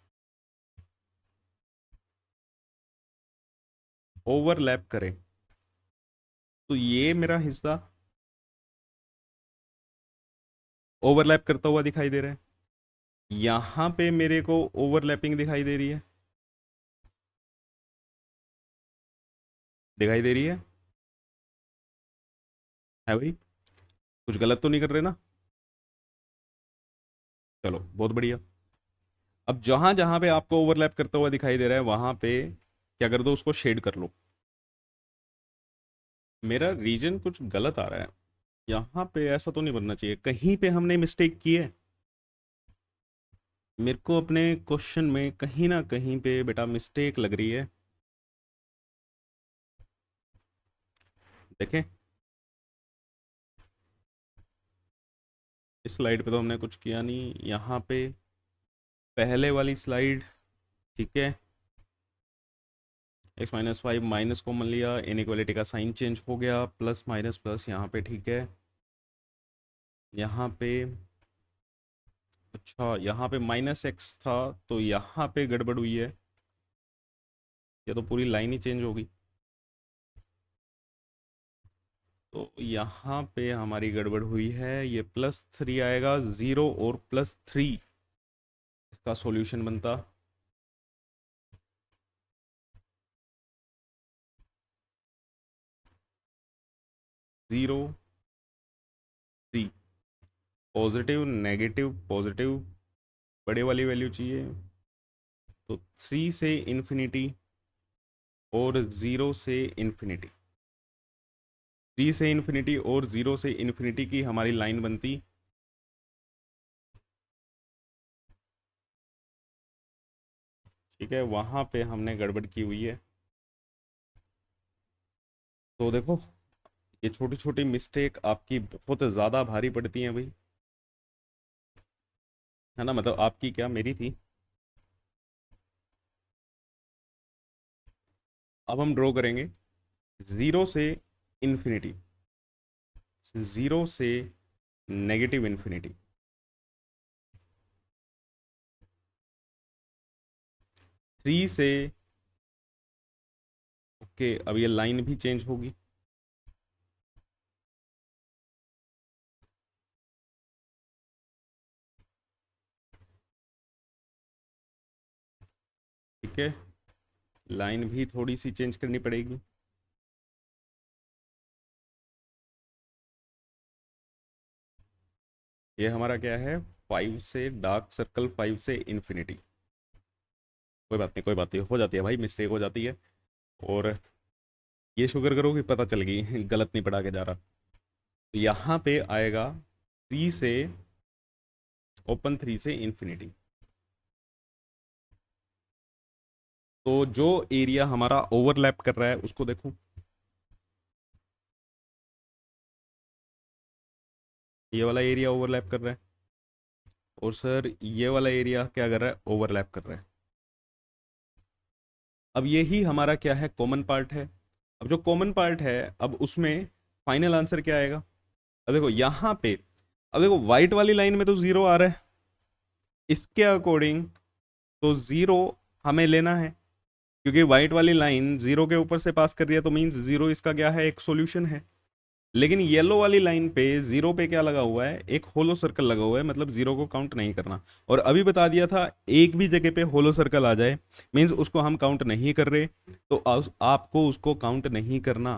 ओवरलैप करें, तो ये मेरा हिस्सा ओवरलैप करता हुआ दिखाई दे रहा है। यहां पे मेरे को ओवरलैपिंग दिखाई दे रही है, दिखाई दे रही है भाई, कुछ गलत तो नहीं कर रहे ना। चलो बहुत बढ़िया। अब जहां जहां पे आपको ओवरलैप करता हुआ दिखाई दे रहा है वहां पे क्या कर दो, उसको शेड कर लो। मेरा रीजन कुछ गलत आ रहा है, यहाँ पे ऐसा तो नहीं बनना चाहिए, कहीं पे हमने मिस्टेक की है। मेरे को अपने क्वेश्चन में कहीं ना कहीं पे बेटा मिस्टेक लग रही है। देखें, इस स्लाइड पे तो हमने कुछ किया नहीं, यहाँ पे पहले वाली स्लाइड। ठीक है, x-5 माइनस कॉमन लिया, इनइक्वालिटी का साइन चेंज हो गया, प्लस माइनस प्लस यहाँ पे, ठीक है। यहाँ पे अच्छा, यहाँ पे -x था तो यहाँ पे गड़बड़ हुई है, ये तो पूरी लाइन ही चेंज होगी। तो यहाँ पे हमारी गड़बड़ हुई है, ये +3 आएगा, 0 और +3 इसका सॉल्यूशन बनता। जीरो 3, पॉजिटिव नेगेटिव पॉजिटिव, बड़े वाली वैल्यू चाहिए, तो 3 से इन्फिनिटी और 0 से इन्फिनिटी, 3 से इन्फिनिटी और 0 से इन्फिनिटी की हमारी लाइन बनती। ठीक है, वहाँ पे हमने गड़बड़ की हुई है। तो देखो, ये छोटी छोटी मिस्टेक आपकी बहुत ज़्यादा भारी पड़ती हैं भाई, है ना, मतलब आपकी क्या, मेरी थी। अब हम ड्रॉ करेंगे 0 से इन्फिनिटी, 0 से नेगेटिव इन्फिनिटी, 3 से, ओके, अब ये लाइन भी चेंज होगी। ठीक है, लाइन भी थोड़ी सी चेंज करनी पड़ेगी। ये हमारा क्या है, 5 से डार्क सर्कल, 5 से इन्फिनिटी। कोई बात नहीं, कोई बात नहीं, हो जाती है भाई, मिस्टेक हो जाती है। और ये शुक्र करो कि पता चल गई गलत नहीं पढ़ा के जा रहा। तो यहाँ पे आएगा 3 से ओपन, 3 से इन्फिनिटी। तो जो एरिया हमारा ओवरलैप कर रहा है उसको देखो, ये वाला एरिया ओवरलैप कर रहा है, और सर ये वाला एरिया क्या कर रहा है, ओवरलैप कर रहा है। अब यही हमारा क्या है, कॉमन पार्ट है। अब जो कॉमन पार्ट है, अब उसमें फाइनल आंसर क्या आएगा। अब देखो यहाँ पे, अब देखो व्हाइट वाली लाइन में तो 0 आ रहा है, इसके अकॉर्डिंग तो 0 हमें लेना है, क्योंकि व्हाइट वाली लाइन 0 के ऊपर से पास कर रही है, तो मीन्स 0 इसका क्या है, एक सॉल्यूशन है। लेकिन येलो वाली लाइन पे 0 पे क्या लगा हुआ है, एक होलो सर्कल लगा हुआ है, मतलब 0 को काउंट नहीं करना। और अभी बता दिया था, एक भी जगह पे होलो सर्कल आ जाए मीन्स उसको हम काउंट नहीं कर रहे, तो आपको उसको काउंट नहीं करना।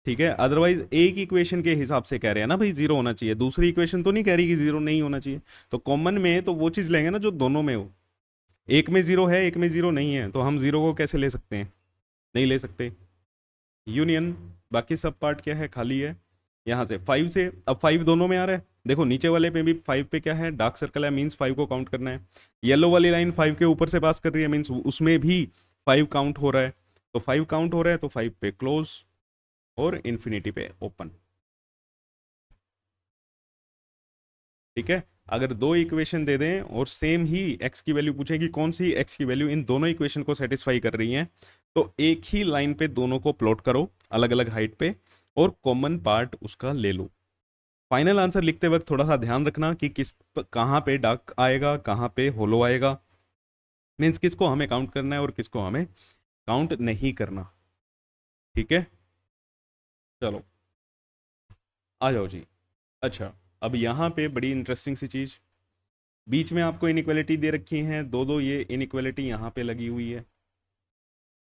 ठीक है, अदरवाइज एक इक्वेशन के हिसाब से कह रहे हैं ना भाई 0 होना चाहिए, दूसरी इक्वेशन तो नहीं कह रही कि 0 नहीं होना चाहिए। तो कॉमन में तो वो चीज़ लेंगे ना जो दोनों में हो, एक में 0 है, एक में 0 नहीं है, तो हम 0 को कैसे ले सकते हैं, नहीं ले सकते। यूनियन, बाकी सब पार्ट क्या है, खाली है। यहाँ से 5 से, अब 5 दोनों में आ रहा है, देखो नीचे वाले पे भी 5 पे क्या है, डार्क सर्कल है, मीन्स 5 को काउंट करना है। येलो वाली लाइन 5 के ऊपर से पास कर रही है, मीन्स उसमें भी 5 काउंट हो रहा है। तो 5 काउंट हो रहा है, तो 5 पे क्लोज और इन्फिनिटी पे ओपन। ठीक है, अगर दो इक्वेशन दे दें और सेम ही एक्स की वैल्यू पूछें कि कौन सी एक्स की वैल्यू इन दोनों इक्वेशन को सेटिस्फाई कर रही है, तो एक ही लाइन पे दोनों को प्लॉट करो अलग अलग हाइट पे, और कॉमन पार्ट उसका ले लो। फाइनल आंसर लिखते वक्त थोड़ा सा ध्यान रखना कि कहाँ पे डार्क आएगा, कहाँ पे होलो आएगा, मीन्स किसको हमें काउंट करना है और किसको हमें काउंट नहीं करना। ठीक है, चलो आ जाओ जी। अच्छा, अब यहाँ पे बड़ी इंटरेस्टिंग सी चीज़, बीच में आपको इनइक्वालिटी दे रखी हैं, दो दो ये इनइक्वालिटी यहाँ पे लगी हुई है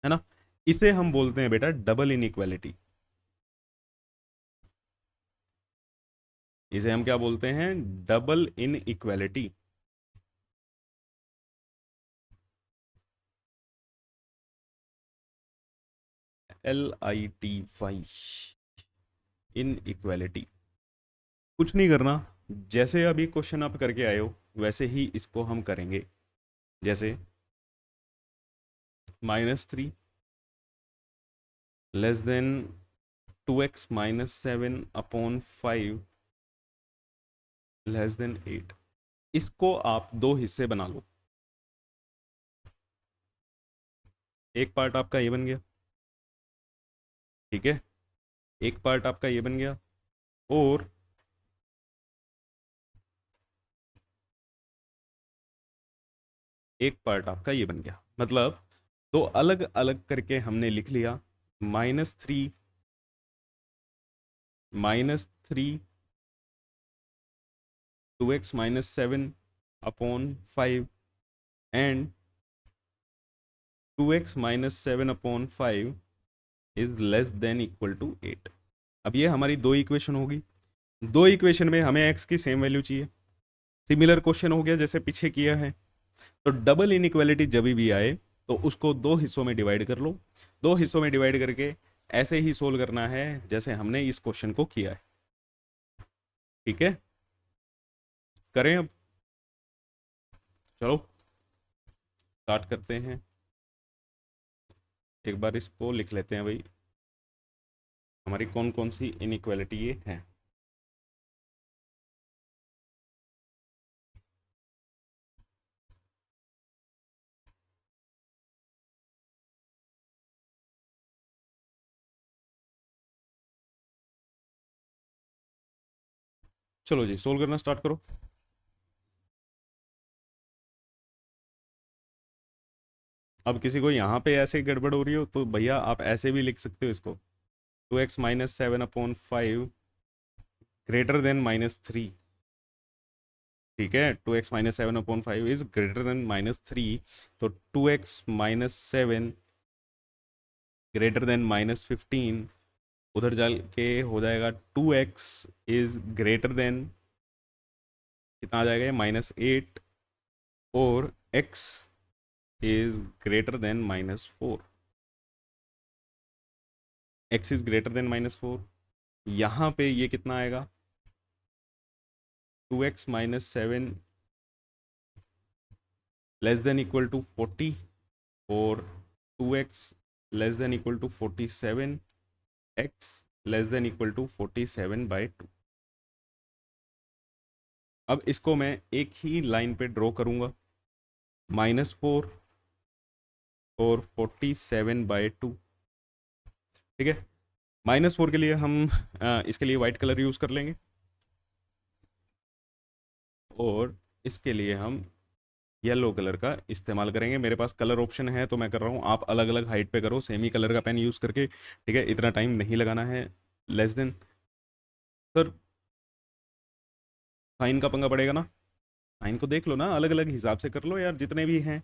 ना। इसे हम बोलते हैं बेटा डबल इनइक्वालिटी। इसे हम क्या बोलते हैं, डबल इनइक्वालिटी। LITY, inequality. कुछ नहीं करना, जैसे अभी क्वेश्चन आप करके आए हो वैसे ही इसको हम करेंगे। जैसे -3 < 2x -7/5 <8, इसको आप दो हिस्से बना लो। एक पार्ट आपका ये बन गया, ठीक है, एक पार्ट आपका ये बन गया, और एक पार्ट आपका ये बन गया। मतलब दो अलग अलग करके हमने लिख लिया, -3 -3 2x -7/5 and 2x -7/5 is less than equal to 8। अब ये हमारी दो इक्वेशन होगी, दो इक्वेशन में हमें x की सेम वैल्यू चाहिए। सिमिलर क्वेश्चन हो गया जैसे पीछे किया है। तो डबल इनइक्वालिटी जब भी आए तो उसको दो हिस्सों में डिवाइड कर लो, दो हिस्सों में डिवाइड करके ऐसे ही सोल्व करना है जैसे हमने इस क्वेश्चन को किया है। ठीक है, करें अब, चलो स्टार्ट करते हैं। एक बार इसको लिख लेते हैं भाई, हमारी कौन कौन सी इनइक्वालिटी ये है। चलो जी सोल्व करना स्टार्ट करो। अब किसी को यहाँ पे ऐसे गड़बड़ हो रही हो तो भैया आप ऐसे भी लिख सकते हो इसको, 2x -7/5 ग्रेटर देन -3। ठीक है, 2x -7/5 इज ग्रेटर देन -3, तो 2x-7 ग्रेटर देन -15, उधर जाल के हो जाएगा 2x इज ग्रेटर देन, कितना आ जाएगा, -8, और x is greater than -4, x is greater than -4। यहाँ पे ये कितना आएगा, 2x-7 less than equal to 40, और 2x less than equal to 47, x less than equal to 47/2। अब इसको मैं एक ही लाइन पे ड्रॉ करूंगा, -4 और 47/2। ठीक है, -4 के लिए हम इसके लिए वाइट कलर यूज़ कर लेंगे, और इसके लिए हम येलो कलर का इस्तेमाल करेंगे। मेरे पास कलर ऑप्शन है तो मैं कर रहा हूँ, आप अलग अलग हाइट पे करो, सेम ही कलर का पेन यूज़ करके। ठीक है, इतना टाइम नहीं लगाना है। लेस देन, सर साइन का पंगा पड़ेगा ना, साइन को देख लो ना, अलग अलग हिसाब से कर लो यार जितने भी हैं,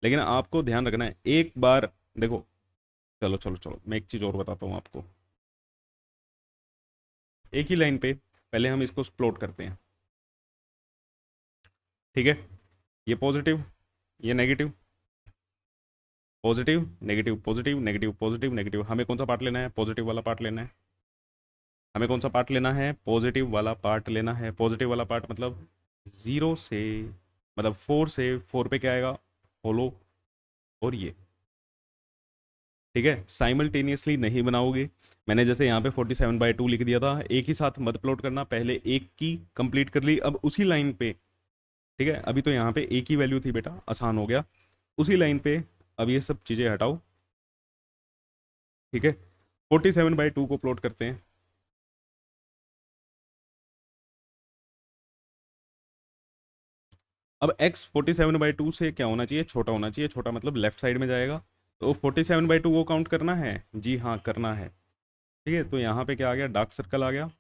लेकिन आपको ध्यान रखना है एक बार। देखो, चलो चलो चलो मैं एक चीज़ और बताता हूँ आपको। एक ही लाइन पे पहले हम इसको प्लॉट करते हैं। ठीक है, ये पॉजिटिव, ये negative, positive negative, positive negative, positive negative. हमें कौन सा पार्ट लेना है, पॉजिटिव वाला पार्ट लेना है। हमें कौन सा पार्ट लेना है, पॉजिटिव वाला पार्ट लेना है। पॉजिटिव वाला पार्ट मतलब 0 से, मतलब 4 से, 4 पे क्या आएगा, होलो, और ये। ठीक है, साइमल्टेनियसली नहीं बनाओगे। मैंने जैसे यहाँ पे 47/2 लिख दिया था, एक ही साथ मत प्लॉट करना, पहले एक की कंप्लीट कर ली, अब उसी लाइन पे। ठीक है, अभी तो यहाँ पे एक ही वैल्यू थी बेटा, आसान हो गया, उसी लाइन पे अब ये सब चीज़ें हटाओ। ठीक है, 47/2 को प्लॉट करते हैं। अब x 47/2 से क्या होना चाहिए, छोटा होना चाहिए, छोटा मतलब लेफ्ट साइड में जाएगा। तो 47/2 को काउंट करना है, जी हाँ करना है। ठीक है, तो यहाँ पे क्या आ गया, डार्क सर्कल आ गया,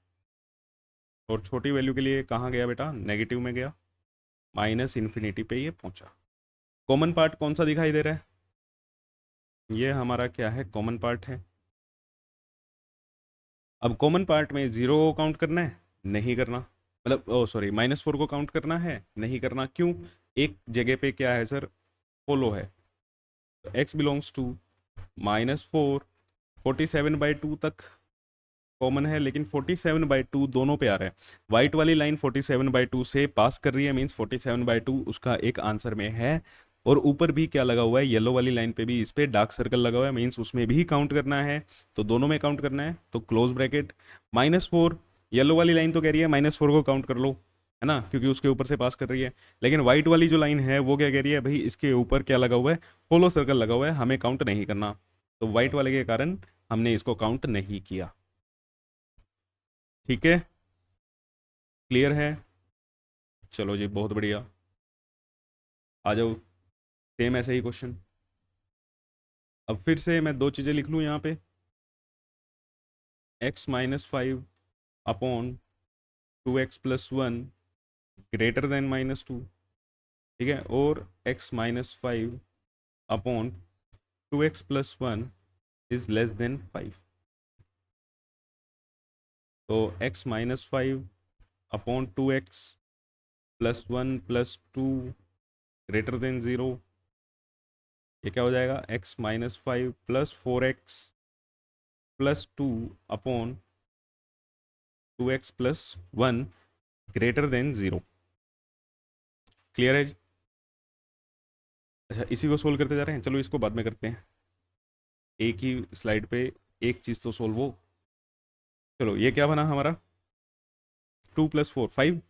और छोटी वैल्यू के लिए कहाँ गया बेटा, नेगेटिव में गया, -इन्फिनिटी पे ये पहुंचा। कॉमन पार्ट कौन सा दिखाई दे रहा है, ये हमारा क्या है, कॉमन पार्ट है। अब कॉमन पार्ट में 0 को काउंट करना है, नहीं करना, मतलब ओ सॉरी, -4 को काउंट करना है, नहीं करना, क्यों, एक जगह पे क्या है सर, फॉलो है, तो x बिलोंग्स टू -4, 47/2 तक कॉमन है, लेकिन 47/2 दोनों पे आ रहा है। वाइट वाली लाइन 47/2 से पास कर रही है, मीन्स 47/2 उसका एक आंसर में है। और ऊपर भी क्या लगा हुआ है, येलो वाली लाइन पे भी इस पे डार्क सर्कल लगा हुआ है, मीन्स उसमें भी काउंट करना है, तो दोनों में काउंट करना है। तो क्लोज ब्रैकेट, -4, येलो वाली लाइन तो कह रही है -4 को काउंट कर लो, है ना, क्योंकि उसके ऊपर से पास कर रही है। लेकिन वाइट वाली जो लाइन है वो क्या कह रही है भाई, इसके ऊपर क्या लगा हुआ है, होलो सर्कल लगा हुआ है, हमें काउंट नहीं करना। तो वाइट वाले के कारण हमने इसको काउंट नहीं किया। ठीक है, क्लियर है? चलो जी, बहुत बढ़िया। आ जाओ, सेम ऐसे ही क्वेश्चन। अब फिर से मैं दो चीज़ें लिख लूँ यहाँ पे, x-5 upon 2x+1 greater than -2, ठीक है, और x-5 upon 2x+1 is less then 5। तो x-5 upon 2x+1 +2 greater than 0, ये क्या हो जाएगा, x-5 +4x+2 upon 2x+1 greater than 0। Clear है? अच्छा, इसी को सोल्व करते जा रहे हैं, चलो इसको बाद में करते हैं, एक ही स्लाइड पे एक चीज़ तो सोल्व हो। चलो, ये क्या बना हमारा, 2 + 4 5,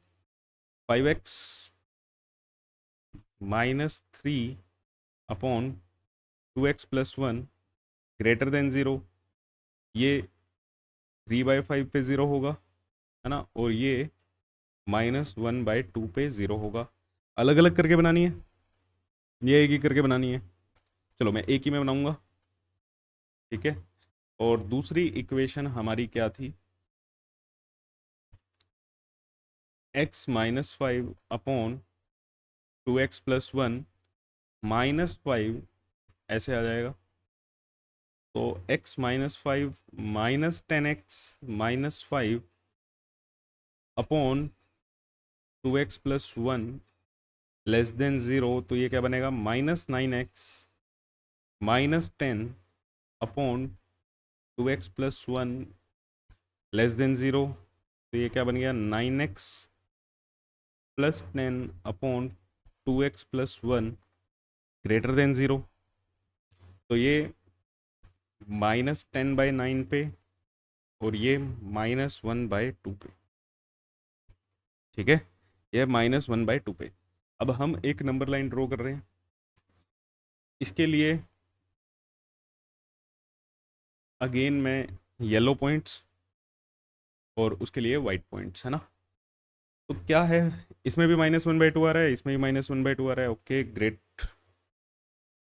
5x -3 upon 2x+1 greater than 0। ये 3/5 पे 0 होगा, है ना, और ये -1/2 पे 0 होगा। अलग अलग करके बनानी है, ये एक ही करके बनानी है। चलो, मैं एक ही में बनाऊंगा, ठीक है। और दूसरी इक्वेशन हमारी क्या थी, x-5 अपॉन 2x+1 -5 ऐसे आ जाएगा। तो x-5 -10x-5 upon 2x+1 less than 0, तो ये क्या बनेगा, -9x -10 upon 2x+1 less than 0, तो ये क्या बन गया, 9x +10 upon 2x+1 greater than 0। तो ये -10/9 पे और ये -1/2 पे, ठीक है, ये -1/2 पे। अब हम एक नंबर लाइन ड्रॉ कर रहे हैं, इसके लिए अगेन मैं येलो पॉइंट्स और उसके लिए वाइट पॉइंट्स, है ना। तो क्या है, इसमें भी -1/2 आ रहा है, इसमें भी -1/2 आ रहा है, ओके ग्रेट।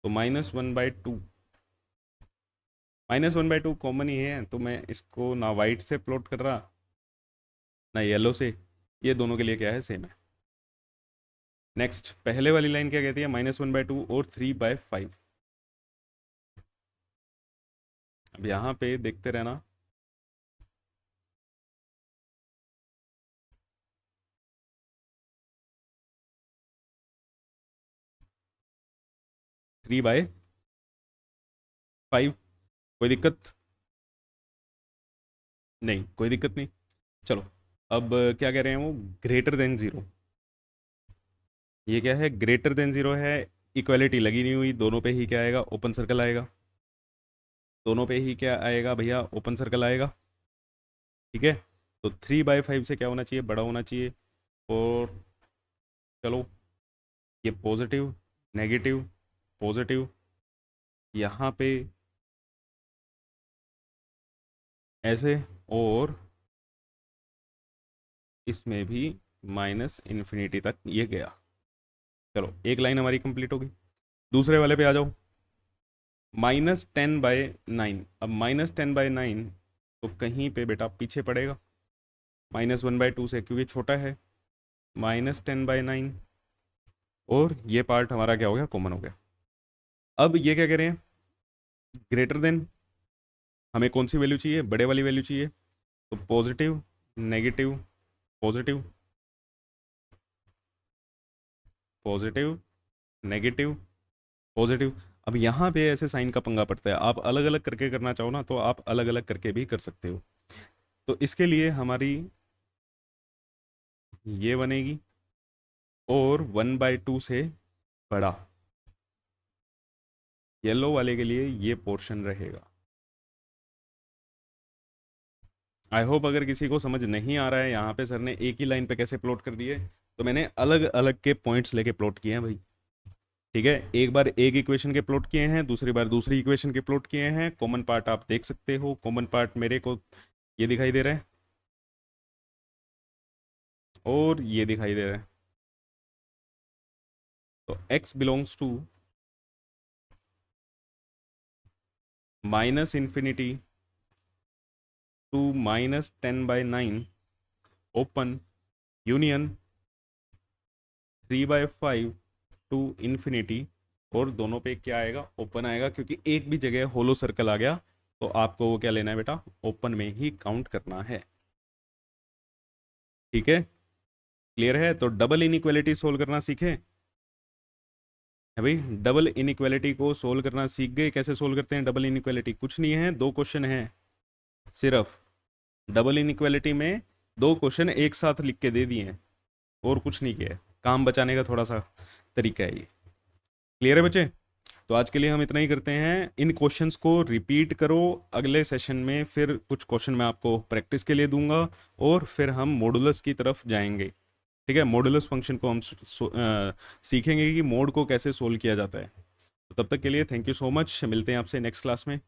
तो -1/2, -1/2 कॉमन ही है, तो मैं इसको ना वाइट से प्लॉट कर रहा ना येलो से, ये दोनों के लिए क्या है, सेम है। नेक्स्ट, पहले वाली लाइन क्या कहती है, -1/2 और 3/5। अब यहाँ पे देखते रहना, थ्री बाय 5, कोई दिक्कत नहीं, कोई दिक्कत नहीं। चलो, अब क्या कह रहे हैं वो, ग्रेटर देन 0। ये क्या है, ग्रेटर देन 0 है, इक्वालिटी लगी नहीं हुई, दोनों पे ही क्या आएगा, ओपन सर्कल आएगा। दोनों पे ही क्या आएगा भैया, ओपन सर्कल आएगा, ठीक है। तो 3/5 से क्या होना चाहिए, बड़ा होना चाहिए। और चलो, ये पॉजिटिव नेगेटिव पॉजिटिव, यहाँ पे ऐसे, और इसमें भी -∞ तक ये गया। चलो, एक लाइन हमारी कंप्लीट होगी। दूसरे वाले पे आ जाओ, -10/9। अब -10/9 तो कहीं पे बेटा पीछे पड़ेगा -1/2 से, क्योंकि छोटा है, -10/9, और ये पार्ट हमारा क्या हो गया, कॉमन हो गया। अब ये क्या कह रहे हैं, ग्रेटर देन, हमें कौन सी वैल्यू चाहिए, बड़े वाली वैल्यू चाहिए। तो positive negative positive positive negative positive. अब यहाँ पे ऐसे साइन का पंगा पड़ता है, आप अलग अलग करके करना चाहो ना, तो आप अलग अलग करके भी कर सकते हो। तो इसके लिए हमारी ये बनेगी, और 1/2 से बड़ा, येलो वाले के लिए ये पोर्शन रहेगा। आई होप अगर किसी को समझ नहीं आ रहा है, यहाँ पे सर ने एक ही लाइन पे कैसे प्लॉट कर दिए, तो मैंने अलग अलग के पॉइंट्स लेके प्लॉट किए हैं भाई। ठीक है, एक बार एक इक्वेशन के प्लॉट किए हैं, दूसरी बार दूसरी इक्वेशन के प्लॉट किए हैं। कॉमन पार्ट आप देख सकते हो, कॉमन पार्ट मेरे को ये दिखाई दे रहा है और ये दिखाई दे रहा है। तो x belongs to -∞ to -10/9 open union 3/5 to infinity. और दोनों पे क्या आएगा? ओपन आएगा, क्योंकि एक भी जगह होलो सर्कल आ गया तो आपको वो क्या लेना है बेटा? ओपन में ही काउंट करना है। ठीक है, क्लियर है? तो डबल इनइक्वालिटी सोल्व करना सीखे है भाई। डबल इनइक्वालिटी को सोल्व करना सीख गए। कैसे सोल्व करते हैं डबल इनइक्वालिटी? कुछ नहीं है, दो क्वेश्चन है सिर्फ। डबल इनइक्वालिटी में दो क्वेश्चन एक साथ लिख के दे दिए हैं और कुछ नहीं किया है। काम बचाने का थोड़ा सा तरीका है ये। क्लियर है बच्चे? तो आज के लिए हम इतना ही करते हैं। इन क्वेश्चंस को रिपीट करो। अगले सेशन में फिर कुछ क्वेश्चन मैं आपको प्रैक्टिस के लिए दूंगा और फिर हम मॉडुलस की तरफ जाएंगे। ठीक है, मॉडुलस फंक्शन को हम सीखेंगे कि मोड को कैसे सोल्व किया जाता है। तो तब तक के लिए थैंक यू सो मच। मिलते हैं आपसे नेक्स्ट क्लास में।